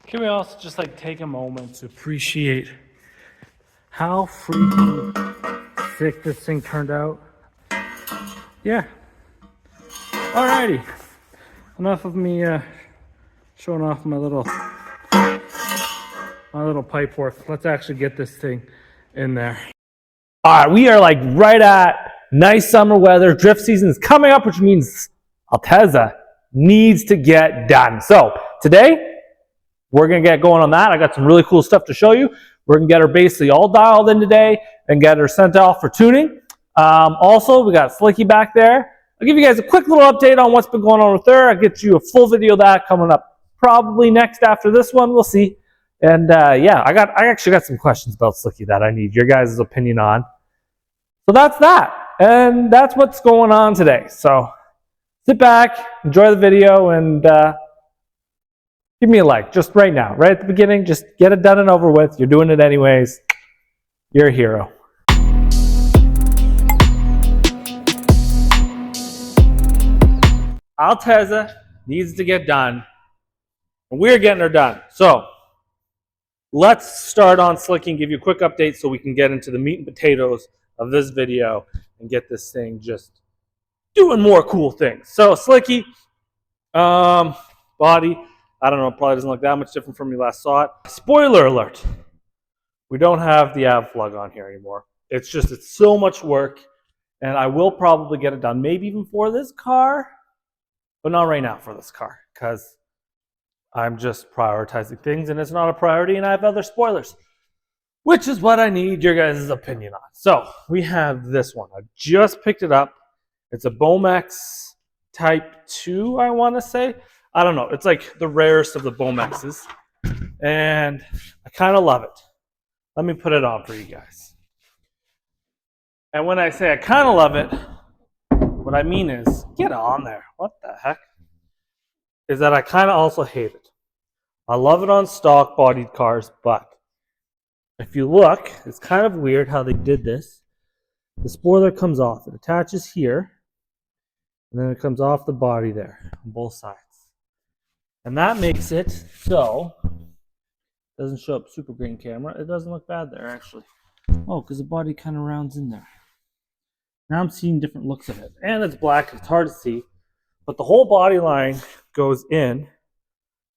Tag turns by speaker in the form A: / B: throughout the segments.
A: Can we also just like take a moment to appreciate how freaking sick this thing turned out? Yeah. Alrighty. Enough of me showing off my little pipe work. Let's actually get this thing in there. All right, we are like right at nice summer weather. Drift season is coming up, which means Altezza needs to get done. So today, we're going to get going on that. I got some really cool stuff to show you. We're going to get her basically all dialed in today and get her sent off for tuning. Also, we got Slicky back there. I'll give you guys a quick little update on what's been going on with her. I'll get you a full video of that coming up probably next after this one. We'll see. And yeah, I actually got some questions about Slicky that I need your guys' opinion on. So that's that. And that's what's going on today. So sit back, enjoy the video, and give me a like just right now, right at the beginning. Just get it done and over with. You're doing it anyways. You're a hero. Altezza needs to get done. And we're getting her done. So let's start on Slicky and give you a quick update so we can get into the meat and potatoes of this video and get this thing just doing more cool things. So Slicky, body, I don't know, probably doesn't look that much different from when you last saw it. Spoiler alert, we don't have the av plug on here anymore. It's so much work, and I will probably get it done, maybe even for this car, but not right now for this car, because I'm just prioritizing things, and it's not a priority, and I have other spoilers, which is what I need your guys' opinion on. So we have this one. I just picked it up. It's a Bomex Type 2, I want to say. I don't know. It's like the rarest of the Bomexes, and I kind of love it. Let me put it on for you guys. And when I say I kind of love it, what I mean is, get on there. What the heck? Is that I kind of also hate it. I love it on stock bodied cars, but if you look, it's kind of weird how they did this. The spoiler comes off. It attaches here, and then it comes off the body there on both sides. And that makes it so it doesn't show up super green camera. It doesn't look bad there, actually. Oh, because the body kind of rounds in there. Now I'm seeing different looks of it. And it's black. It's hard to see. But the whole body line goes in.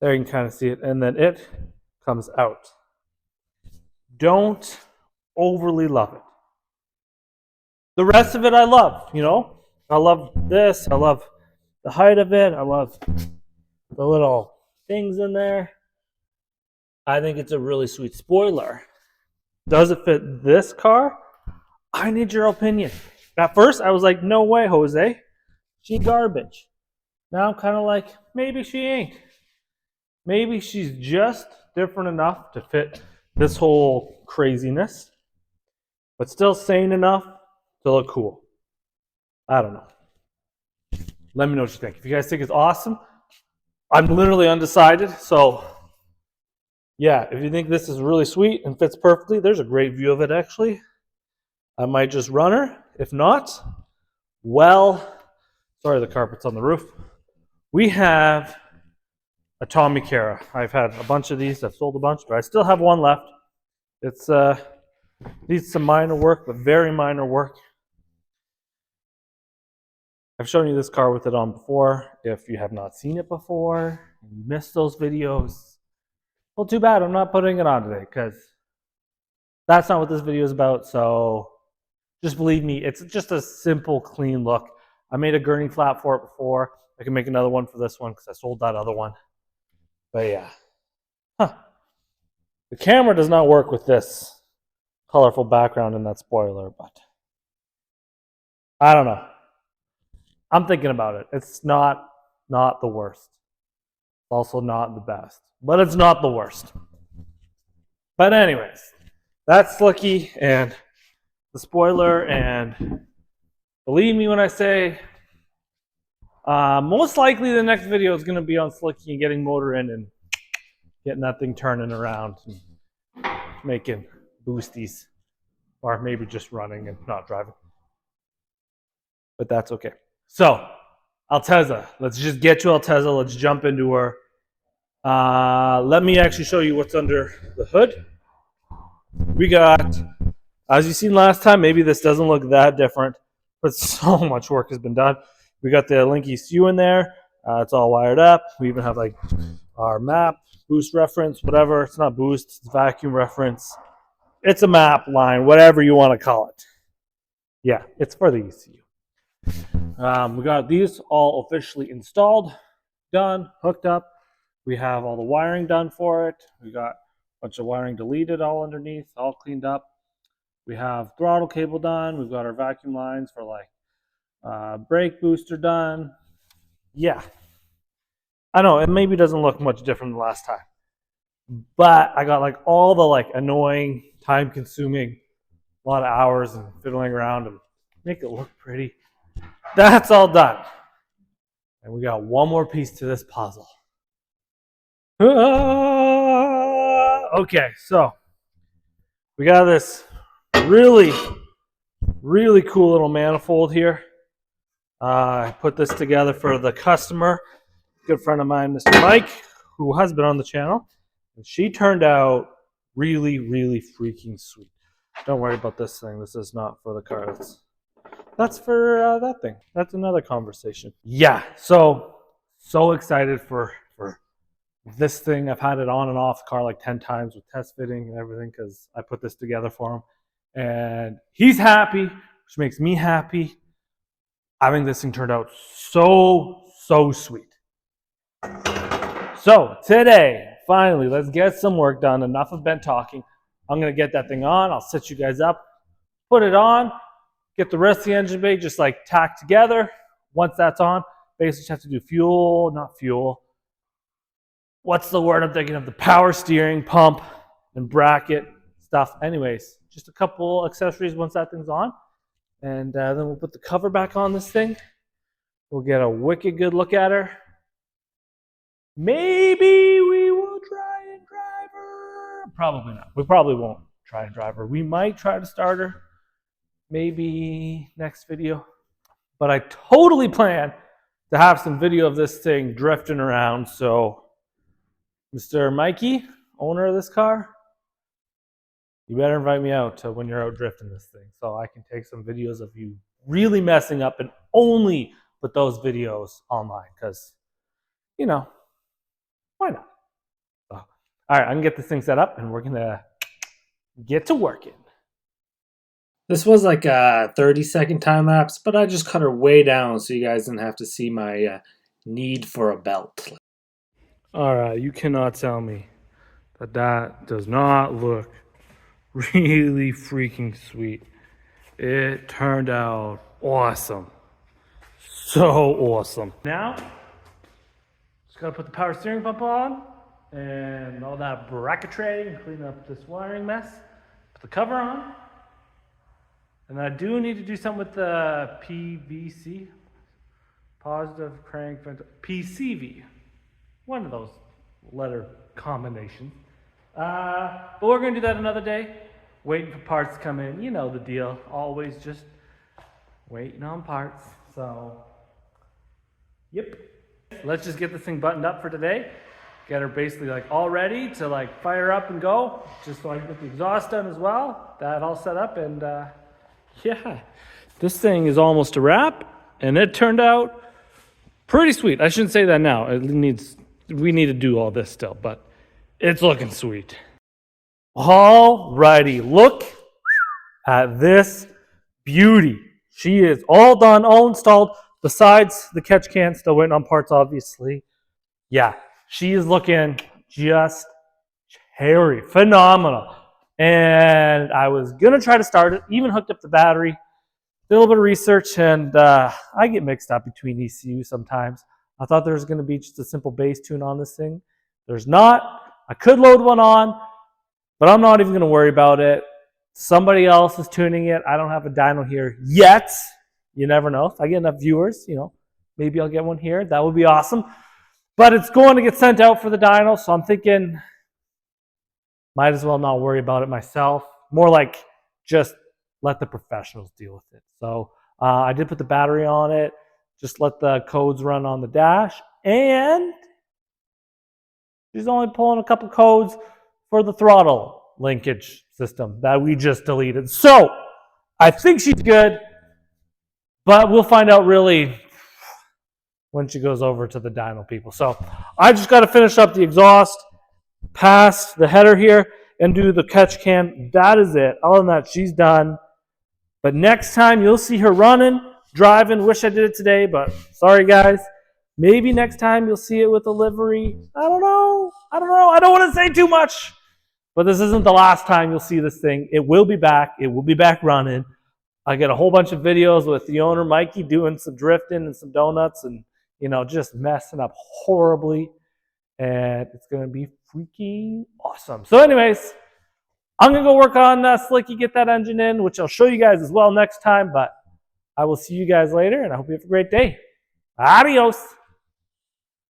A: There you can kind of see it. And then it comes out. Don't overly love it. The rest of it I love, you know. I love this. I love the height of it. I love the little things in there. I think it's a really sweet spoiler. Does it fit this car? I need your opinion. At first, I was like, no way, Jose. She garbage. Now I'm kind of like, maybe she ain't. Maybe she's just different enough to fit this whole craziness, but still sane enough to look cool. I don't know. Let me know what you think. If you guys think it's awesome, I'm literally undecided. So yeah, if you think this is really sweet and fits perfectly, there's a great view of it actually. I might just run her. If not, well, sorry, the carpet's on the roof. We have a Tommy Cara. I've had a bunch of these. I've sold a bunch, but I still have one left. It's needs some minor work, but very minor work. I've shown you this car with it on before. If you have not seen it before and you missed those videos, well, too bad. I'm not putting it on today because that's not what this video is about. So just believe me, it's just a simple, clean look. I made a gurney flat for it before. I can make another one for this one because I sold that other one. But yeah. The camera does not work with this colorful background in that spoiler, but I don't know. I'm thinking about it. It's not the worst. It's also not the best, but it's not the worst. But anyways, that's Slicky and the spoiler, and believe me when I say most likely the next video is going to be on Slicky and getting motor in and getting that thing turning around and making boosties, or maybe just running and not driving. But that's okay. So, Altezza. Let's just get to Altezza. Let's jump into her. Let me actually show you what's under the hood. We got, as you seen last time, maybe this doesn't look that different, but so much work has been done. We got the Linky SU in there. It's all wired up. We even have like our map, boost reference, whatever. It's not boost, it's vacuum reference. It's a map line, whatever you want to call it. Yeah, it's for the ECU. We got these all officially installed, done, hooked up. We have all the wiring done for it. We got a bunch of wiring deleted all underneath, all cleaned up. We have throttle cable done. We've got our vacuum lines for like brake booster done. Yeah. I know, it maybe doesn't look much different than last time. But I got like all the like annoying, time consuming, a lot of hours and fiddling around and make it look pretty. That's all done. And we got one more piece to this puzzle. Okay, so we got this really, really cool little manifold here. I put this together for the customer, good friend of mine, Mr. Mike, who has been on the channel. And she turned out really, really freaking sweet. Don't worry about this thing. This is not for the car. That's for that thing. That's another conversation. Yeah, so excited for this thing. I've had it on and off the car like 10 times with test fitting and everything because I put this together for him. And he's happy, which makes me happy. I think this thing turned out so sweet. So today, finally, let's get some work done. Enough of Ben talking. I'm going to get that thing on. I'll set you guys up, put it on, get the rest of the engine bay just like tacked together. Once that's on, basically just have to do fuel, not fuel. What's the word I'm thinking of? The power steering pump and bracket stuff. Anyways, just a couple accessories once that thing's on. And then we'll put the cover back on this thing. We'll get a wicked good look at her. Maybe we will try and drive her. Probably not. We probably won't try and drive her. We might try to start her. Maybe next video. But I totally plan to have some video of this thing drifting around. So, Mr. Mikey, owner of this car, you better invite me out to when you're out drifting this thing so I can take some videos of you really messing up and only put those videos online because, you know, why not? So, all right, I can get this thing set up and we're going to get to working. This was like a 30-second time lapse, but I just cut her way down so you guys didn't have to see my need for a belt. All right, you cannot tell me that does not look really freaking sweet. It turned out awesome. So awesome. Now, just gotta put the power steering pump on and all that bracketry and clean up this wiring mess. Put the cover on. And I do need to do something with the PVC, positive crank vent, PCV. One of those letter combinations. But we're going to do that another day. Waiting for parts to come in. You know the deal. Always just waiting on parts. So, yep. Let's just get this thing buttoned up for today. Get her basically like all ready to like fire up and go. Just so I can get the exhaust done as well. That all set up and yeah. This thing is almost a wrap. And it turned out pretty sweet. I shouldn't say that now. We need to do all this still, but it's looking sweet. Alrighty, look at this beauty. She is all done, all installed, besides the catch can, still waiting on parts, obviously. Yeah, she is looking just cherry, phenomenal. And I was going to try to start it, even hooked up the battery, did a little bit of research, and I get mixed up between ECUs sometimes. I thought there was going to be just a simple bass tune on this thing. There's not. I could load one on, but I'm not even going to worry about it. Somebody else is tuning it. I don't have a dyno here yet. You never know. If I get enough viewers, you know, maybe I'll get one here. That would be awesome. But it's going to get sent out for the dyno, so I'm thinking might as well not worry about it myself. More like just let the professionals deal with it. So I did put the battery on it. Just let the codes run on the dash. And She's only pulling a couple codes for the throttle linkage system that we just deleted. So I think she's good, but we'll find out really when she goes over to the dyno people. So I just got to finish up the exhaust, pass the header here, and do the catch can. That is it. Other than that, she's done. But next time you'll see her running, driving. Wish I did it today, but sorry guys. Maybe next time you'll see it with a livery. I don't know. I don't want to say too much. But this isn't the last time you'll see this thing. It will be back. It will be back running. I get a whole bunch of videos with the owner, Mikey, doing some drifting and some donuts and, just messing up horribly. And it's going to be freaking awesome. So anyways, I'm going to go work on Slicky, get that engine in, which I'll show you guys as well next time. But I will see you guys later, and I hope you have a great day. Adios.